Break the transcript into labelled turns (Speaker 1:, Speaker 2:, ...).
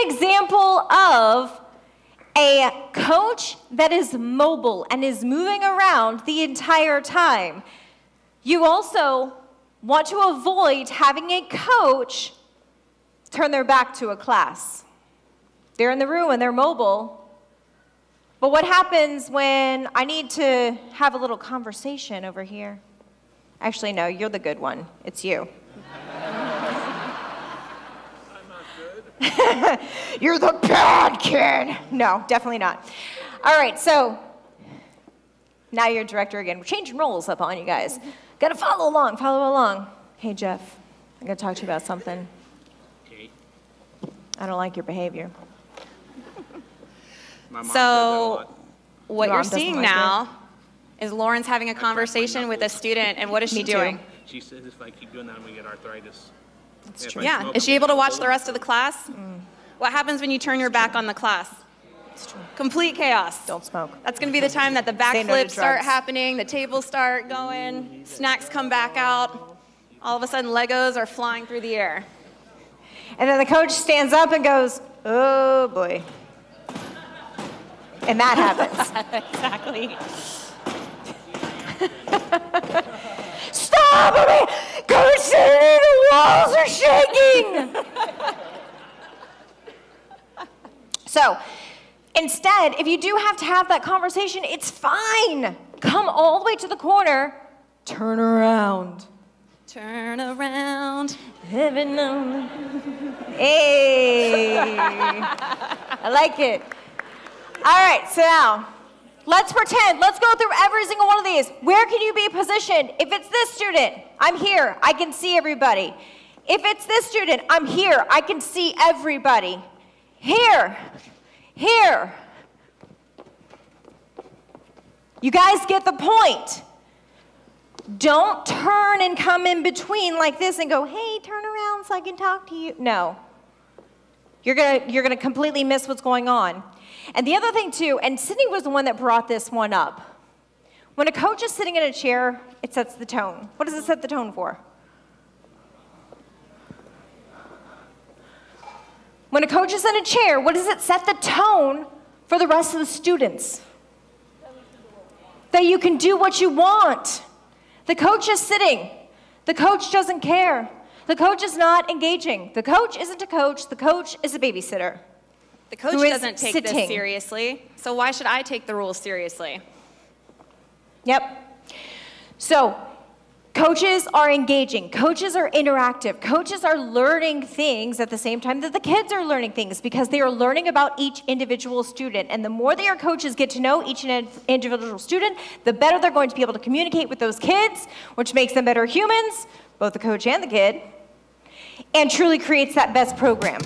Speaker 1: example of a coach that is mobile and is moving around the entire time. You also want to avoid having a coach turn their back to a class. They're in the room and they're mobile. But what happens when I need to have a little conversation over here? Actually, no, you're the good one. It's you. You're the bad kid. No, definitely not. All right, so now you're director again. We're changing roles up on you guys. Got to follow along, follow along. Hey, Jeff, I got to talk to you about something.
Speaker 2: Okay.
Speaker 1: I don't like your behavior.
Speaker 3: So what you're seeing now is Lauren's having a conversation with a student, and what is she doing?
Speaker 2: She says if I keep doing that, I'm going to get arthritis.
Speaker 1: That's true.
Speaker 3: Yeah, is she able to watch the rest of the class? What happens when you turn your back on the class?
Speaker 1: It's true.
Speaker 3: Complete chaos.
Speaker 1: Don't smoke.
Speaker 3: That's going to be the time that the backflips start happening, the tables start going, snacks come back out. All of a sudden, Legos are flying through the air.
Speaker 1: And then the coach stands up and goes, oh, boy. And that happens.
Speaker 3: Exactly.
Speaker 1: Stop me! Coach Cindy, the walls are shaking! So, instead, if you do have to have that conversation, it's fine. Come all the way to the corner, turn around.
Speaker 3: Turn around.
Speaker 1: Heaven knows. Hey! I like it. All right, so now, let's pretend. Let's go through every single one of these. Where can you be positioned? If it's this student, I'm here. I can see everybody. If it's this student, I'm here. I can see everybody. Here. Here. You guys get the point. Don't turn and come in between like this and go, hey, turn around so I can talk to you. No. You're gonna completely miss what's going on. And the other thing too, and Sydney was the one that brought this one up. When a coach is sitting in a chair, it sets the tone. What does it set the tone for? When a coach is in a chair, what does it set the tone for the rest of the students? That you can do what you want. The coach is sitting. The coach doesn't care. The coach is not engaging. The coach isn't a coach. The coach is a babysitter.
Speaker 3: The coach doesn't take this seriously, so why should I take the rules seriously?
Speaker 1: Yep. So, coaches are engaging. Coaches are interactive. Coaches are learning things at the same time that the kids are learning things because they are learning about each individual student. And the more that your coaches get to know each individual student, the better they're going to be able to communicate with those kids, which makes them better humans, both the coach and the kid, and truly creates that best program.